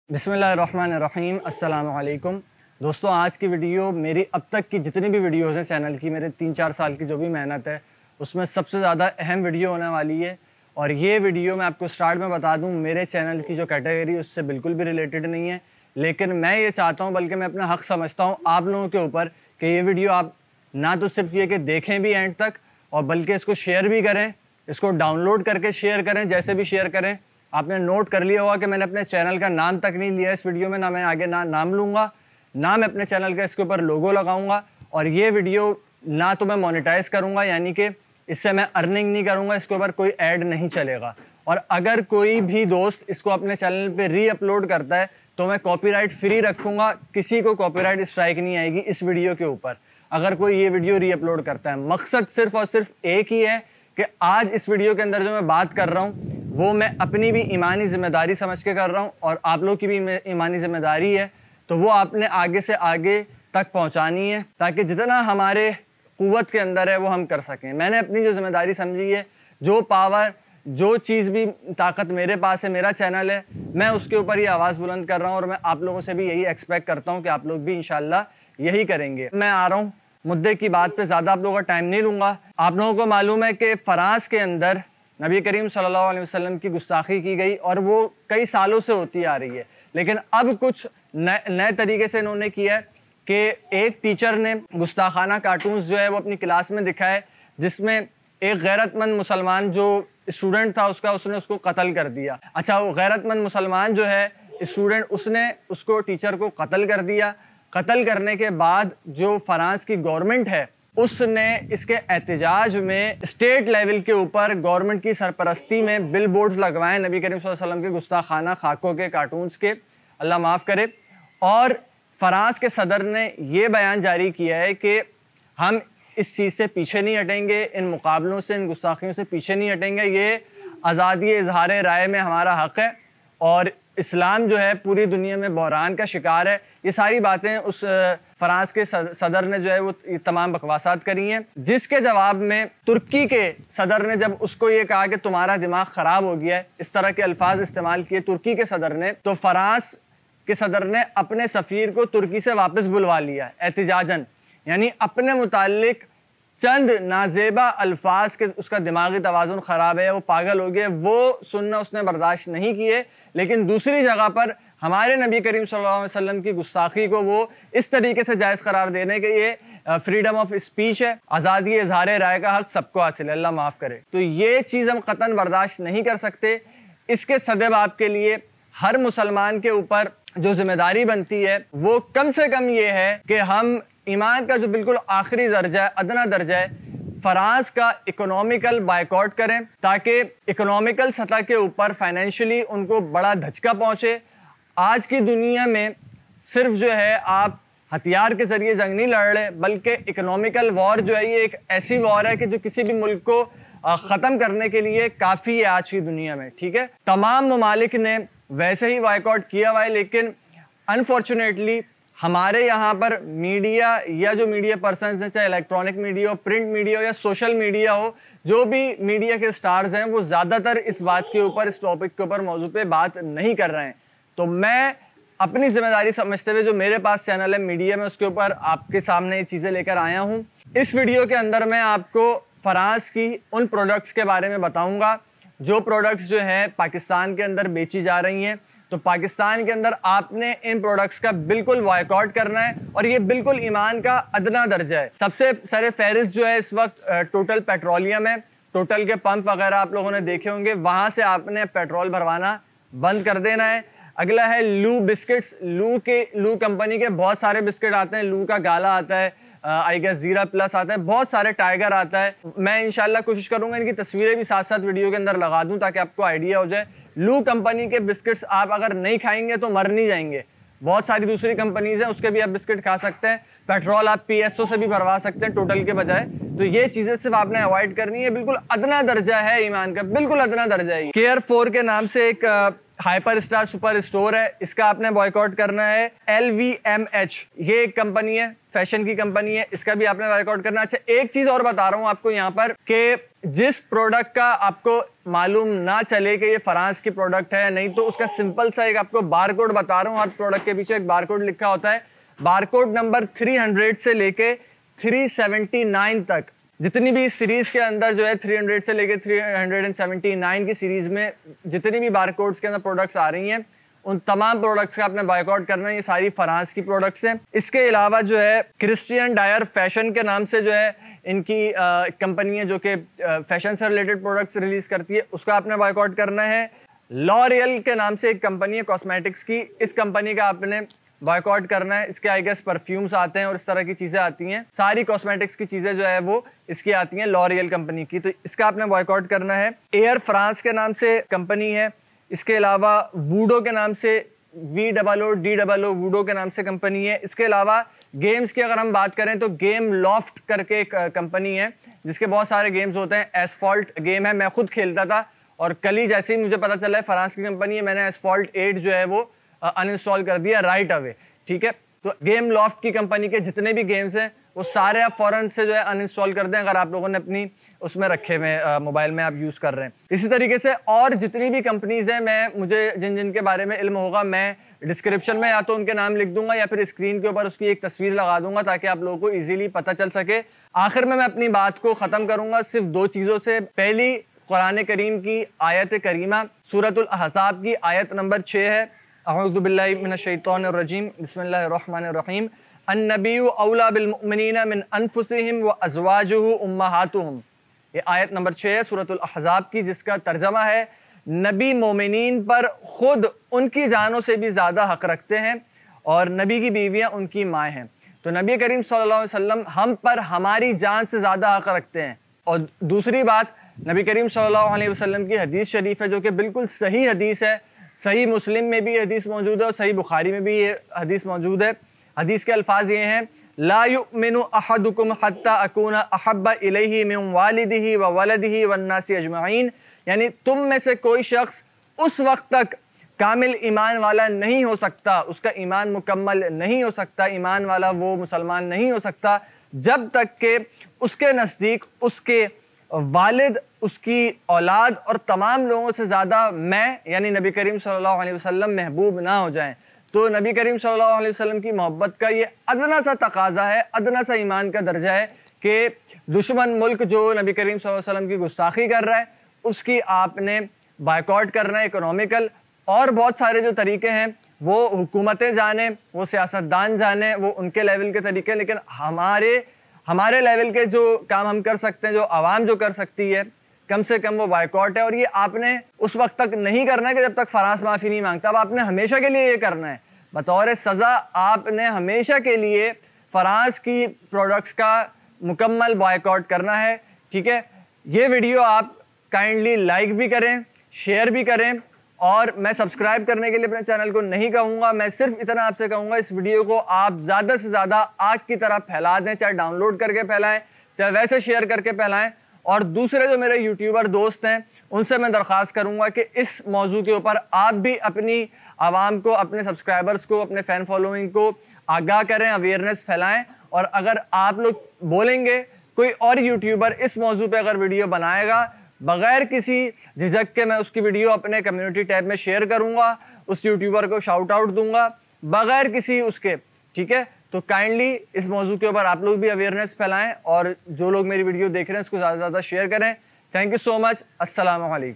बिस्मिल्लाहिर्रहमानिर्रहीम अस्सलाम वालेकुम दोस्तों। आज की वीडियो मेरी अब तक की जितनी भी वीडियोज़ हैं चैनल की, मेरे 3-4 साल की जो भी मेहनत है उसमें सबसे ज़्यादा अहम वीडियो होने वाली है। और ये वीडियो मैं आपको स्टार्ट में बता दूं, मेरे चैनल की जो कैटेगरी उससे बिल्कुल भी रिलेटेड नहीं है, लेकिन मैं ये चाहता हूँ, बल्कि मैं अपना हक़ समझता हूँ आप लोगों के ऊपर कि ये वीडियो आप ना तो सिर्फ ये कि देखें भी एंड तक, और बल्कि इसको शेयर भी करें, इसको डाउनलोड करके शेयर करें, जैसे भी शेयर करें। आपने नोट कर लिया होगा कि मैंने अपने चैनल का नाम तक नहीं लिया इस वीडियो में, ना मैं आगे नाम लूँगा, ना मैं अपने चैनल का इसके ऊपर लोगो लगाऊंगा। और ये वीडियो ना तो मैं मोनेटाइज करूँगा, यानी कि इससे मैं अर्निंग नहीं करूँगा, इसके ऊपर कोई ऐड नहीं चलेगा। और अगर कोई भी दोस्त इसको अपने चैनल पे री अपलोड करता है तो मैं कॉपीराइट फ्री रखूँगा, किसी को कॉपीराइट स्ट्राइक नहीं आएगी इस वीडियो के ऊपर अगर कोई ये वीडियो री अपलोड करता है। मकसद सिर्फ और सिर्फ एक ही है कि आज इस वीडियो के अंदर जो मैं बात कर रहा हूँ वो मैं अपनी भी ईमानी जिम्मेदारी समझ के कर रहा हूँ, और आप लोग की भी ईमानी जिम्मेदारी है, तो वो आपने आगे से आगे तक पहुँचानी है ताकि जितना हमारे क़ुव्वत के अंदर है वो हम कर सकें। मैंने अपनी जो जिम्मेदारी समझी है, जो पावर, जो चीज़ भी ताकत मेरे पास है, मेरा चैनल है, मैं उसके ऊपर ही आवाज़ बुलंद कर रहा हूँ। और मैं आप लोगों से भी यही एक्सपेक्ट करता हूँ कि आप लोग भी इंशाल्लाह यही करेंगे। मैं आ रहा हूँ मुद्दे की बात पे, ज़्यादा आप लोगों का टाइम नहीं लूँगा। आप लोगों को मालूम है कि फ्रांस के अंदर नबी करीम सल्लल्लाहु अलैहि वसल्लम की गुस्ताखी की गई, और वो कई सालों से होती आ रही है, लेकिन अब कुछ नए तरीके से इन्होंने किया है कि एक टीचर ने गुस्ताखाना कार्टून्स जो है वो अपनी क्लास में दिखाए, जिसमें एक गैरतमंद मुसलमान जो स्टूडेंट था उसने उसको कत्ल कर दिया। अच्छा, वो गैरतमंद मुसलमान जो है स्टूडेंट, उसने उसको टीचर को कत्ल कर दिया। कत्ल करने के बाद जो फ्रांस की गवर्नमेंट है उसने इसके एहतजाज में स्टेट लेवल के ऊपर गवर्नमेंट की सरपरस्ती में बिल बोर्ड्स लगवाए नबी करीम सल्लल्लाहु अलैहि वसल्लम के गुस्ताखाना खाकों के, कार्टून्स के, अल्लाह माफ़ करे। और फ्रांस के सदर ने ये बयान जारी किया है कि हम इस चीज़ से पीछे नहीं हटेंगे, इन मुकाबलों से, इन गुस्ताखियों से पीछे नहीं हटेंगे। ये आज़ादी इजहार राय में हमारा हक़ है, और इस्लाम जो है पूरी दुनिया में बहरान का शिकार है। ये सारी बातें उस फ्रांस के सदर ने जो है वो तमाम बकवासात करी हैं, जिसके जवाब में तुर्की के सदर ने जब उसको ये कहा कि तुम्हारा दिमाग ख़राब हो गया है, इस तरह के अल्फाज इस्तेमाल किए तुर्की के सदर ने, तो फ्रांस के सदर ने अपने सफ़ीर को तुर्की से वापस बुलवा लिया एहतिजाजन, यानी अपने मुतालिक चंद नाजेबा अल्फाज के उसका दिमागी तवाज़ुन ख़राब है, वो पागल हो गया, वो सुनना उसने बर्दाश्त नहीं किए। लेकिन दूसरी जगह पर हमारे नबी करीम सल्लल्लाहु अलैहि वसल्लम की गुस्ताखी को वो इस तरीके से जायज़ करार देने के ये फ्रीडम ऑफ स्पीच है, आज़ादी इज़हार राय का हक़ सबको हासिल है, अल्लाह माफ़ करे। तो ये चीज़ हम क़तन बर्दाश्त नहीं कर सकते। इसके सदबाब के लिए हर मुसलमान के ऊपर जो जिम्मेदारी बनती है वो कम से कम ये है कि हम ईमान का जो बिल्कुल आखिरी दर्जा है, अदना दर्जा है, फ्रांस का इकोनॉमिकल बायकॉट करें, ताकि इकोनॉमिकल सतह के ऊपर फाइनेंशियली उनको बड़ा धचका पहुँचे। आज की दुनिया में सिर्फ जो है आप हथियार के ज़रिए जंग नहीं लड़ रहे, बल्कि इकोनॉमिकल वॉर जो है ये एक ऐसी वॉर है कि जो किसी भी मुल्क को ख़त्म करने के लिए काफ़ी है आज की दुनिया में। ठीक है, तमाम ममालिक ने वैसे ही बायकॉट किया हुआ है, लेकिन अनफॉर्चुनेटली हमारे यहाँ पर मीडिया या जो मीडिया पर्सन हैं, चाहे इलेक्ट्रॉनिक मीडिया हो, प्रिंट मीडिया हो या सोशल मीडिया हो, जो भी मीडिया के स्टार्स हैं वो ज़्यादातर इस बात के ऊपर, इस टॉपिक के ऊपर, मौजू पे बात नहीं कर रहे हैं। तो मैं अपनी जिम्मेदारी समझते हुए जो मेरे पास चैनल है मीडिया में, उसके ऊपर आपके सामने ये चीज़ें लेकर आया हूँ। इस वीडियो के अंदर मैं आपको फ्रांस की उन प्रोडक्ट्स के बारे में बताऊँगा जो प्रोडक्ट्स जो हैं पाकिस्तान के अंदर बेची जा रही हैं। तो पाकिस्तान के अंदर आपने इन प्रोडक्ट्स का बिल्कुल बॉयकॉट करना है, और ये बिल्कुल ईमान का अदना दर्जा है। सबसे सर फहरिस्त जो है इस वक्त टोटल पेट्रोलियम है। टोटल के पंप वगैरह आप लोगों ने देखे होंगे, वहाँ से आपने पेट्रोल भरवाना बंद कर देना है। अगला है लू बिस्किट्स। लू कंपनी के बहुत सारे बिस्किट आते हैं, लू का गाला आता है, आई गेस जीरा प्लस आता है, बहुत सारे टाइगर आता है। मैं इंशाल्लाह कोशिश करूंगा इनकी तस्वीरें भी साथ साथ वीडियो के अंदर लगा दूं ताकि आपको आइडिया हो जाए। लू कंपनी के बिस्किट्स आप अगर नहीं खाएंगे तो मर नहीं जाएंगे। बहुत सारी दूसरी कंपनीज हैं, उसके भी आप बिस्किट खा सकते हैं। पेट्रोल आप पीएसओ से भी भरवा सकते हैं टोटल के बजाय। तो ये चीजें सिर्फ आपने अवॉइड करनी है। बिल्कुल अदना दर्जा है ईमान का, बिल्कुल अदना दर्जा है। केयर 4 के नाम से एक हाइपर स्टार सुपर स्टोर है, इसका आपने बॉयकॉट करना है। LVMH ये एक कंपनी है, फैशन की कंपनी है, इसका भी आपने बॉयकॉट करना है। अच्छा, एक चीज और बता रहा हूं आपको यहाँ पर कि जिस प्रोडक्ट का आपको मालूम ना चले कि ये फ्रांस की प्रोडक्ट है नहीं, तो उसका सिंपल सा एक आपको बारकोड बता रहा हूं। हर प्रोडक्ट के पीछे एक बारकोड लिखा होता है। बारकोड नंबर 300 से लेके 379 तक, जितनी भी सीरीज के अंदर जो है 300 से लेके 379 की सीरीज में जितनी भी बारकोड्स के अंदर प्रोडक्ट्स आ रही हैं, उन तमाम प्रोडक्ट्स का आपने बायकॉट करना है। ये सारी फ्रांस की प्रोडक्ट्स हैं। इसके अलावा जो है क्रिश्चियन डायर फैशन के नाम से जो है इनकी कंपनी है जो कि फैशन से रिलेटेड प्रोडक्ट्स रिलीज करती है, उसका आपने बायकॉट करना है। लॉरियल के नाम से एक कंपनी है कॉस्मेटिक्स की, इस कंपनी का आपने बॉयकॉट करना है। इसके आई गेस परफ्यूम्स आते हैं और इस तरह की चीजें आती हैं, सारी कॉस्मेटिक्स की चीजें जो है वो इसकी आती हैं लॉरियल कंपनी की, तो इसका आपने बॉयकॉट करना है। एयर फ्रांस के नाम से कंपनी है। इसके अलावा वूडो के नाम से VOODO वूडो के नाम से कंपनी है। इसके अलावा गेम्स की अगर हम बात करें तो गेम लॉफ्ट करके एक कंपनी है जिसके बहुत सारे गेम्स होते हैं। एसफॉल्ट गेम है, मैं खुद खेलता था और कल ही जैसे ही मुझे पता चला है फ्रांस की कंपनी है, मैंने एसफॉल्ट 8 जो है वो अनइंस्टॉल कर दिया राइट अवे। ठीक है, तो गेम लॉफ्ट की कंपनी के जितने भी गेम्स हैं वो सारे आप फौरन से जो है अनइंस्टॉल कर दें अगर आप लोगों ने अपनी उसमें रखे हुए मोबाइल में आप यूज कर रहे हैं। इसी तरीके से और जितनी भी कंपनीज हैं, मुझे जिन जिन के बारे में इल्म होगा मैं डिस्क्रिप्शन में या तो उनके नाम लिख दूंगा या फिर स्क्रीन के ऊपर उसकी एक तस्वीर लगा दूंगा ताकि आप लोगों को इजीली पता चल सके। आखिर में मैं अपनी बात को खत्म करूंगा सिर्फ 2 चीजों से। पहली, कुरान करीम की आयत करीमा सूरतुल अहज़ाब की आयत नंबर 6 है। अऊज़ु बिल्लाहि मिनश शैतानिर रजीम, बिस्मिल्लाहिर रहमानिर रहीम। अन्नबिय्यु औला बिल मुमिनीना मिन अनफुसिहिम व अज़वाजुहु उम्महातुहुम। ये आयत नंबर 6 है सूरतुल अहज़ाब की, जिसका तर्जमा है नबी मोमिनीन पर खुद उनकी जानों से भी ज्यादा हक रखते हैं और नबी की बीवियां उनकी माँ हैं। तो नबी करीम सल्लल्लाहु अलैहि वसल्लम हम पर हमारी जान से ज्यादा हक रखते हैं। और दूसरी बात, नबी करीम सल्लल्लाहु अलैहि वसल्लम की हदीस शरीफ है जो कि बिल्कुल सही हदीस है। सही मुस्लिम में भी हदीस मौजूद है और सही बुखारी में भी ये हदीस मौजूद है। हदीस के अल्फाज ये हैं, ला युमिनु अहदुकुम हत्ता अकूना अहब्बा इलैहि मिन वालिदिही व वलदिही वन्नासी अजमईन, यानी तुम में से कोई शख्स उस वक्त तक कामिल ईमान वाला नहीं हो सकता, उसका ईमान मुकम्मल नहीं हो सकता, ईमान वाला वो मुसलमान नहीं हो सकता जब तक के उसके नज़दीक उसके वालिद, उसकी औलाद और तमाम लोगों से ज़्यादा मैं यानी नबी करीम सल्लल्लाहु अलैहि वसल्लम महबूब ना हो जाएं। तो नबी करीम सल्लल्लाहु अलैहि वसल्लम की मोहब्बत का ये अदना सा तकाजा है, अदना सा ईमान का दर्जा है कि दुश्मन मुल्क जो नबी करीम सल्लल्लाहु अलैहि वसल्लम की गुस्ताखी कर रहा है उसकी आपने बायकॉट करना है। इकोनॉमिकल और बहुत सारे जो तरीके हैं वो हुकूमतें जाने, वो सियासतदान जाने, वो उनके लेवल के तरीके, लेकिन हमारे लेवल के जो काम हम कर सकते हैं, जो आवाम जो कर सकती है, कम से कम वो बायकॉट है। और ये आपने उस वक्त तक नहीं करना है कि जब तक फ्रांस माफी नहीं मांगता, अब आपने हमेशा के लिए ये करना है। बतौर सज़ा आपने हमेशा के लिए फ्रांस की प्रोडक्ट्स का मुकम्मल बायकॉट करना है। ठीक है, ये वीडियो आप काइंडली लाइक भी करें, शेयर भी करें, और मैं सब्सक्राइब करने के लिए अपने चैनल को नहीं कहूँगा, मैं सिर्फ इतना आपसे कहूँगा इस वीडियो को आप ज़्यादा से ज़्यादा आग की तरह फैला दें, चाहे डाउनलोड करके फैलाएं, चाहे वैसे शेयर करके फैलाएं। और दूसरे जो मेरे यूट्यूबर दोस्त हैं उनसे मैं दरख्वास्त करूँगा कि इस मौजू के ऊपर आप भी अपनी आवाम को, अपने सब्सक्राइबर्स को, अपने फ़ैन फॉलोइंग को आगाह करें, अवेयरनेस फैलाएँ। और अगर आप लोग बोलेंगे कोई और यूट्यूबर इस मौजू पर अगर वीडियो बनाएगा, बगैर किसी झिझक के मैं उसकी वीडियो अपने कम्युनिटी टैब में शेयर करूंगा, उस यूट्यूबर को शाउट आउट दूंगा बगैर किसी उसके। ठीक है, तो काइंडली इस मौजू के ऊपर आप लोग भी अवेयरनेस फैलाएं और जो लोग मेरी वीडियो देख रहे हैं उसको ज़्यादा से ज़्यादा शेयर करें। Thank you so much. अस्सलाम वालेकुम।